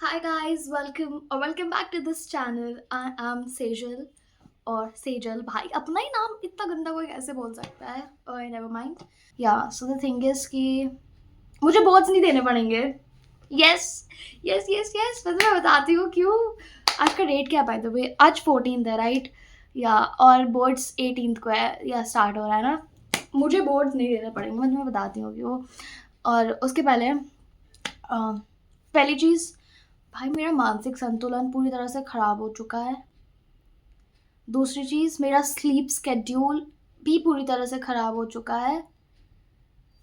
Hi guys, welcome back to this channel. I am Sejal और सेजल भाई अपना ही नाम इतना गंदा कोई कैसे बोल सकता है? ओह नेवर माइंड. या सो द थिंग इज कि मुझे बोर्ड्स नहीं देने पड़ेंगे. यस यस यस यस मैं बताती हूँ क्यों. आज का डेट क्या है बाय द वे? आज 14th है राइट. या और बोर्ड्स 18th को है या स्टार्ट हो रहा है ना. मुझे बोर्ड्स नहीं देने पड़ेंगे. मैं तुम्हें बताती हूँ क्यों. और उसके पहले पहली चीज़, भाई मेरा मानसिक संतुलन पूरी तरह से ख़राब हो चुका है. दूसरी चीज़, मेरा स्लीप स्केड्यूल भी पूरी तरह से ख़राब हो चुका है.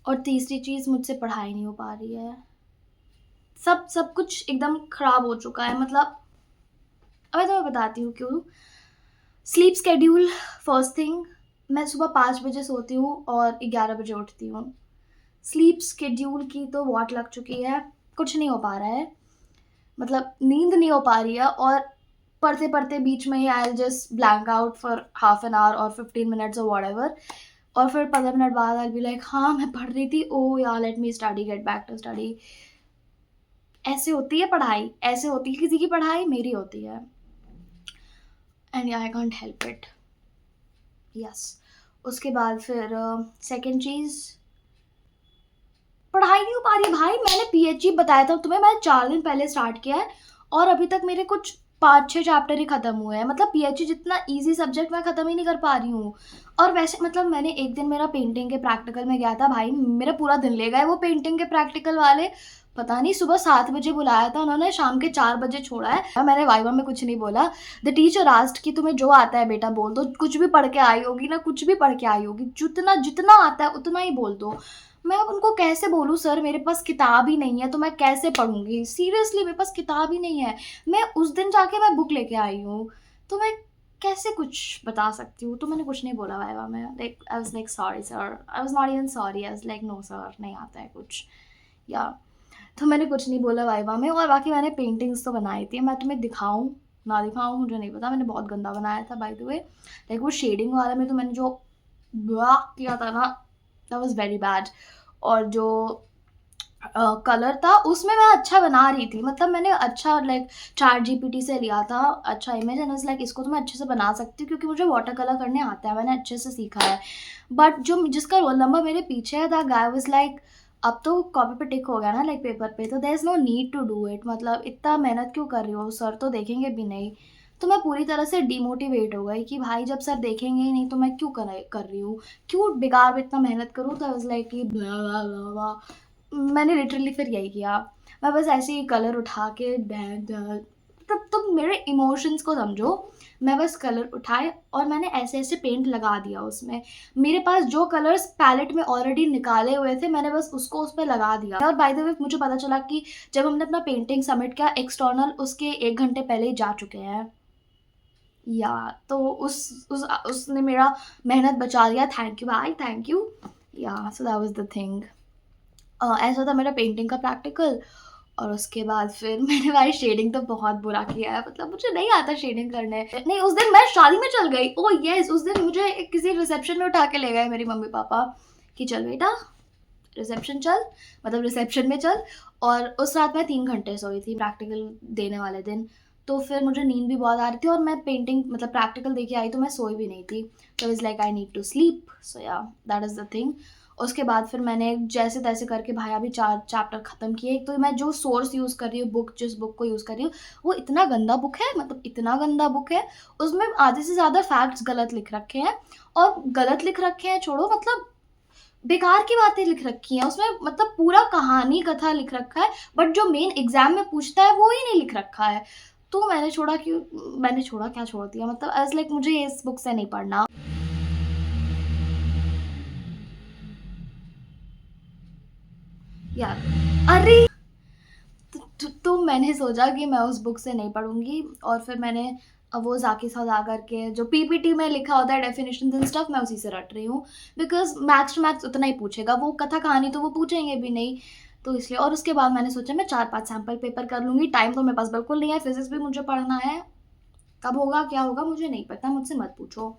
और तीसरी चीज़, मुझसे पढ़ाई नहीं हो पा रही है. सब कुछ एकदम ख़राब हो चुका है. मतलब अब मैं तुम्हें बताती हूँ क्यों. स्लीप स्केड्यूल, फर्स्ट थिंग, मैं सुबह 5 बजे सोती हूँ और 11 बजे उठती हूँ. स्लीप स्केड्यूल की तो वॉट लग चुकी है. कुछ नहीं हो पा रहा है. मतलब नींद नहीं हो पा रही है. और पढ़ते-पढ़ते बीच में ही I will just blank out for half an hour और 15 मिनट्स और व्हाटएवर. और फिर 15 मिनट बाद आई विल बी लाइक हाँ, मैं पढ़ रही थी. ओह यार let me study, get back to study. ऐसे होती है पढ़ाई, ऐसे होती है किसी की पढ़ाई, मेरी होती है. And I can't help it. Yes. उसके बाद फिर सेकंड चीज़, पढ़ाई नहीं हो पा रही है भाई. मैंने पीएचडी बताया था तुम्हें, मैंने 4 दिन पहले स्टार्ट किया है और अभी तक मेरे कुछ 5-6 चैप्टर ही ख़त्म हुए हैं. मतलब पीएचडी जितना ईज़ी सब्जेक्ट मैं ख़त्म ही नहीं कर पा रही हूँ. और वैसे मतलब मैंने एक दिन मेरा पेंटिंग के प्रैक्टिकल में गया था भाई, मेरा पूरा दिन ले गए वो पेंटिंग के प्रैक्टिकल वाले. पता नहीं सुबह 7 बजे बुलाया था उन्होंने, शाम के 4 बजे छोड़ा है. मैंने वाइवा में कुछ नहीं बोला. द टीचर आस्क्ड कि तुम्हें जो आता है बेटा बोल दो. कुछ भी पढ़ के आई होगी ना, कुछ भी पढ़ के आई होगी, जितना जितना आता है उतना ही बोल दो. मैं अब उनको कैसे बोलूँ सर, मेरे पास किताब ही नहीं है तो मैं कैसे पढ़ूँगी? सीरियसली मेरे पास किताब ही नहीं है. मैं उस दिन जाके मैं बुक लेके आई हूँ. तो मैं कैसे कुछ बता सकती हूँ? तो मैंने कुछ नहीं बोला वाइवा में. Like I was like sorry sir. I was not even sorry. I was like no sir, नहीं आता है कुछ. या तो मैंने कुछ नहीं बोला वाइवा में. और बाकी मैंने पेंटिंग्स तो बनाई थी. मैं तुम्हें दिखाऊँ, ना दिखाऊँ मुझे नहीं पता. मैंने बहुत गंदा बनाया था बाय द वे. लाइक वो शेडिंग वाले में तो मैंने जो किया था ना, दैट वाज़ वेरी बैड. और जो कलर था उसमें मैं अच्छा बना रही थी. मतलब मैंने अच्छा लाइक चैट जीपीटी से लिया था अच्छा इमेज एंड वाज़ लाइक इसको तो मैं अच्छे से बना सकती हूँ क्योंकि मुझे वाटर कलर करने आता है, मैंने अच्छे से सीखा है. बट जो जिसका रोल नंबर मेरे पीछे है, दैट गाय वाज़ लाइक अब तो कॉपी पे टिक हो गया ना लाइक पेपर पे, तो there is no need to do it. मतलब इतना मेहनत क्यों कर रही हो, सर तो देखेंगे भी नहीं. तो मैं पूरी तरह से डिमोटिवेट हो गई कि भाई जब सर देखेंगे ही नहीं तो मैं क्यों कर रही हूँ, क्यों बेकार में इतना मेहनत करूँ. तो आई वाज़ लाइक कि ब्ला ब्ला ब्ला ब्ला. मैंने लिटरली फिर यही किया. मैं बस ऐसे ही कलर उठा के तब तुम मेरे इमोशंस को समझो. मैं बस कलर उठाए और मैंने ऐसे-ऐसे पेंट लगा दिया उसमें. मेरे पास जो कलर्स पैलेट में ऑलरेडी निकाले हुए थे, मैंने बस उसको उस पे लगा दिया. और बाय द वे मुझे पता चला कि जब हमने अपना पेंटिंग सबमिट किया, एक्सटर्नल उसके 1 घंटे पहले ही जा चुके हैं. या तो उसने मेरा मेहनत बचा लिया. थैंक यू भाई, थैंक यू. या so that was the thing. ऐसा था मेरा पेंटिंग का प्रैक्टिकल. और उसके बाद फिर मैंने भाई शेडिंग तो बहुत बुरा किया है. मतलब मुझे नहीं आता शेडिंग करने. नहीं, उस दिन मैं शादी में चल गई. ओह येस, उस दिन मुझे किसी रिसेप्शन में उठा के ले गए मेरी मम्मी-पापा कि चल बेटा रिसेप्शन चल, मतलब रिसेप्शन में चल. और उस रात मैं 3 घंटे सोई थी प्रैक्टिकल देने वाले दिन. तो फिर मुझे नींद भी बहुत आ रही थी और मैं पेंटिंग मतलब प्रैक्टिकल देके आई तो मैं सोई भी नहीं थी. तो I was like I need to sleep. So yeah that is the thing. उसके बाद फिर मैंने जैसे-तैसे करके भाई अभी 4 चैप्टर ख़त्म किए. एक तो मैं जो सोर्स यूज़ कर रही हूँ, जिस बुक को यूज़ कर रही हूँ, वो इतना गंदा बुक है, मतलब इतना गंदा बुक है. उसमें आधे से ज़्यादा फैक्ट्स गलत लिख रखे हैं. और गलत लिख रखे हैं छोड़ो, मतलब बेकार की बातें लिख रखी हैं उसमें. मतलब पूरा कहानी कथा लिख रखा है बट जो मेन एग्ज़ाम में पूछता है वो ही नहीं लिख रखा है. तो मैंने छोड़ा क्या छोड़ दिया. मतलब आई वाज़ लाइक मुझे इस बुक से नहीं पढ़ना. यार अरे! तो मैंने सोचा कि मैं उस बुक से नहीं पढ़ूँगी. और फिर मैंने वो ज़ाकिर सौदा करके जो पीपीटी में लिखा होता है डेफिनिशंस एंड स्टफ, मैं उसी से रट रही हूँ. बिकॉज़ मैथ्स टू मैथ्स उतना ही पूछेगा, वो कथा कहानी तो वो पूछेंगे भी नहीं. तो इसलिए. और उसके बाद मैंने सोचा मैं 4-5 सैंपल पेपर कर लूँगी. टाइम तो मेरे पास बिल्कुल नहीं है, फिज़िक्स भी मुझे पढ़ना है. कब होगा, क्या होगा मुझे नहीं पता, मुझसे मत पूछो.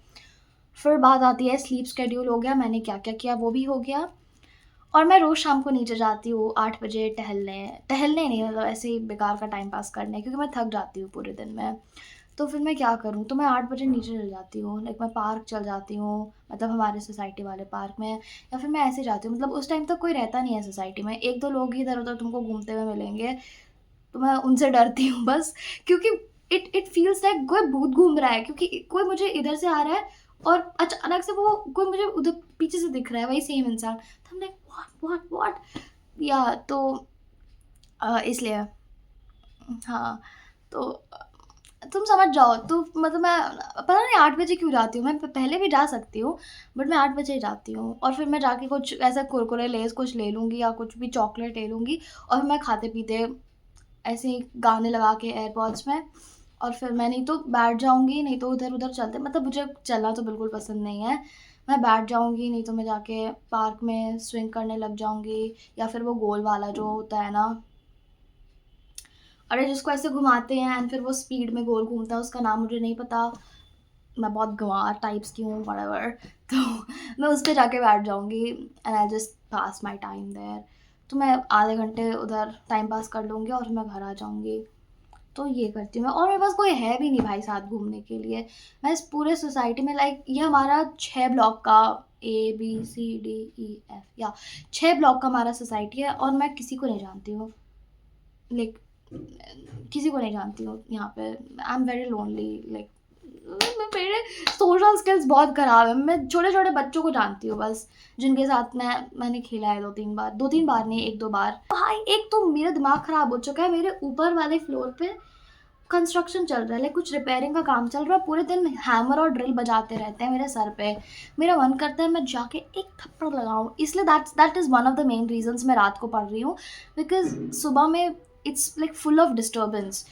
फिर बात आती है स्लीप शेड्यूल हो गया, मैंने क्या-क्या किया वो भी हो गया. और मैं रोज़ शाम को नीचे जाती हूँ 8 बजे टहलने टहलने नहीं, मतलब ऐसे ही बेकार का टाइम पास करने, क्योंकि मैं थक जाती हूँ पूरे दिन में। तो फिर मैं क्या करूँ, तो मैं 8 बजे नीचे चली जाती हूँ, लाइक मैं पार्क चल जाती हूँ, मतलब हमारे सोसाइटी वाले पार्क में, या फिर मैं ऐसे जाती हूँ, मतलब उस टाइम तक कोई रहता नहीं है सोसाइटी में, 1-2 लोग ही इधर-उधर तुमको घूमते हुए मिलेंगे, तो मैं उनसे डरती हूँ बस, क्योंकि इट फील्स लाइक कोई भूत घूम रहा है, क्योंकि कोई मुझे इधर से आ रहा है और अचानक से वो कोई मुझे उधर पीछे से दिख रहा है, वही सेम इंसान, तो I'm like व्हाट? या तो इसलिए हाँ, तो तुम समझ जाओ, तो मतलब मैं पता नहीं 8 बजे क्यों जाती हूँ, मैं पहले भी जा सकती हूँ, बट मैं 8 बजे ही जाती हूँ, और फिर मैं जाके कुछ ऐसा कुरकुरे, लेज़ कुछ ले लूँगी या कुछ भी चॉकलेट ले लूँगी, और फिर मैं खाते-पीते ऐसे ही गाने लगा के एयरपॉड्स में, और फिर मैं नहीं तो बैठ जाऊँगी, नहीं तो इधर-उधर चलते, मतलब मुझे चलना तो बिल्कुल पसंद नहीं है। मैं बैठ जाऊँगी, नहीं तो मैं जाके पार्क में स्विंग करने लग जाऊँगी, या फिर वो गोल वाला जो होता है ना, अरे जिसको ऐसे घुमाते हैं एंड फिर वो स्पीड में गोल घूमता है, उसका नाम मुझे नहीं पता, मैं बहुत गँवार टाइप्स की हूँ, व्हाटएवर। तो मैं उस पे जाके बैठ जाऊँगी and I just pass my time there. तो मैं आधे घंटे उधर टाइम पास कर लूँगी और फिर मैं घर आ जाऊँगी। तो ये करती हूँ मैं, और मेरे पास कोई है भी नहीं भाई साथ घूमने के लिए। मैं इस पूरे सोसाइटी में, लाइक ये हमारा 6 ब्लॉक का ए, बी, सी, डी, ई, एफ, या 6 ब्लॉक का हमारा सोसाइटी है, और मैं किसी को नहीं जानती हूँ। लाइक किसी को नहीं जानती हूँ यहाँ पे। I am very lonely, like मेरे सोशल स्किल्स बहुत ख़राब है। मैं छोटे-छोटे बच्चों को जानती हूँ बस, जिनके साथ मैंने खेला है 2-3 बार, 2-3 बार नहीं, 1-2 बार। भाई एक तो मेरा दिमाग ख़राब हो चुका है, मेरे ऊपर वाले फ्लोर पे कंस्ट्रक्शन चल रहा है, लाइक कुछ रिपेयरिंग का काम चल रहा है, पूरे दिन हैमर और ड्रिल बजाते रहते हैं मेरे सर पे। मेरा मन करता है मैं जाके एक थप्पड़ लगाऊँ, इसलिए that is one of the main reasons मैं रात को पढ़ रही हूँ, बिकॉज़ सुबह में it's like full of disturbance.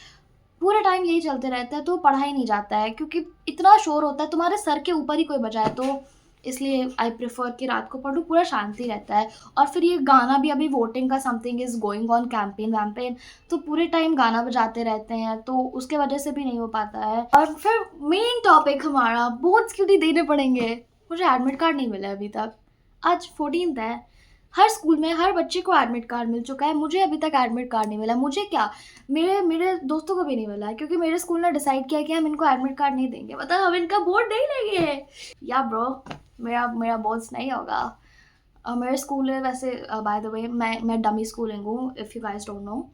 पूरे टाइम यही चलते रहता है, तो पढ़ा ही नहीं जाता है, क्योंकि इतना शोर होता है, तुम्हारे सर के ऊपर ही कोई बजाए, तो इसलिए आई प्रेफ़र कि रात को पढूँ, पूरा शांति रहता है। और फिर ये गाना भी, अभी वोटिंग का समथिंग इज़ गोइंग ऑन, कैंपेन-वैम्पेन, तो पूरे टाइम गाना बजाते रहते हैं, तो उसके वजह से भी नहीं हो पाता है। और फिर मेन टॉपिक हमारा, बोर्ड्स क्यों नहीं देने पड़ेंगे? मुझे एडमिट कार्ड नहीं मिला है अभी तक। आज 14th है। हर स्कूल में हर बच्चे को एडमिट कार्ड मिल चुका है, मुझे अभी तक एडमिट कार्ड नहीं मिला। मुझे क्या, मेरे मेरे दोस्तों को भी नहीं मिला है, क्योंकि मेरे स्कूल ने डिसाइड किया कि हम इनको एडमिट कार्ड नहीं देंगे, मतलब हम इनका बोर्ड नहीं लेंगे। या ब्रो, मेरा मेरा बोर्ड्स नहीं होगा। मेरे स्कूल है वैसे, बाय द वे, मैं डमी स्कूलिंग हूँ, if you guys don't know,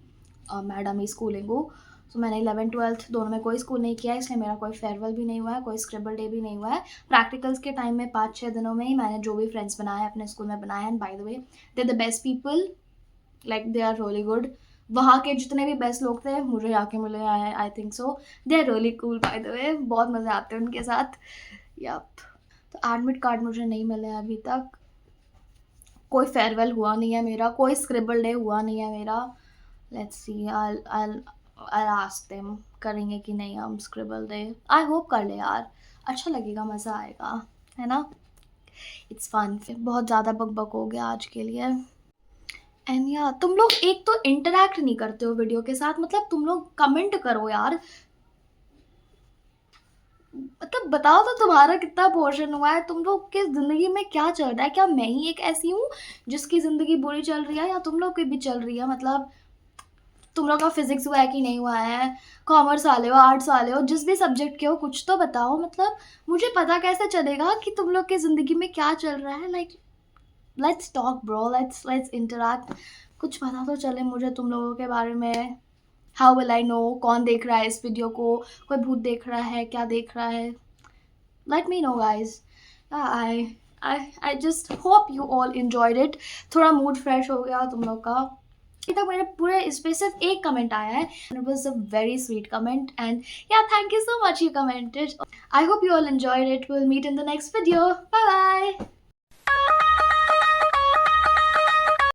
मैं डमी स्कूलिंग हूँ। सो मैंने 11th-12th दोनों में कोई स्कूल नहीं किया है, इसलिए मेरा कोई फेयरवेल भी नहीं हुआ है, कोई स्क्रिबल डे भी नहीं हुआ है। प्रैक्टिकल्स के टाइम में 5-6 दिनों में ही मैंने जो भी फ्रेंड्स बनाए अपने स्कूल में बनाए हैं, by the way they are the best people, like they are really good. वहाँ के जितने भी बेस्ट लोग थे मुझे आके मिले हैं, I think so. They are really cool by the way, बहुत मज़े आते हैं उनके साथ। यप। तो एडमिट कार्ड मुझे नहीं मिला है अभी तक, कोई फेयरवेल हुआ नहीं है मेरा, कोई स्क्रिबल डे हुआ नहीं है मेरा। Let's see, I ask them करेंगे कि नहीं हम स्क्रिबल डे। आई होप कर ले यार, अच्छा लगेगा, मज़ा आएगा, है ना? It's fun. फिर बहुत ज़्यादा बकबक हो गया आज के लिए। एंड या तुम लोग एक तो इंटरैक्ट नहीं करते हो वीडियो के साथ, मतलब तुम लोग कमेंट करो यार, मतलब बताओ तो तुम्हारा कितना पोर्शन हुआ है, तुम लोग की ज़िंदगी में क्या चल रहा है? क्या मैं ही एक ऐसी हूँ जिसकी ज़िंदगी बुरी चल रही है, या तुम लोग की भी चल रही है? मतलब तुम लोग का फिज़िक्स हुआ है कि नहीं हुआ है? कॉमर्स वाले हो, आर्ट्स वाले हो, जिस भी सब्जेक्ट के हो, कुछ तो बताओ। मतलब मुझे पता कैसे चलेगा कि तुम लोग की ज़िंदगी में क्या चल रहा है? Like let's talk bro, let's interact, कुछ पता तो चले मुझे तुम लोगों के बारे में। हाउ विल आई नो कौन देख रहा है इस वीडियो को? कोई भूत देख रहा है, क्या देख रहा है? Let me know guys. I just hope you all enjoyed it. थोड़ा मूड फ्रेश हो गया तुम लोग का। अभी तक मेरे पूरे इस पे सिर्फ एक कमेंट आया है, and it was a very sweet comment, and yeah thank you so much, you commented. I hope you all enjoyed it. Will meet in the next video. Bye bye.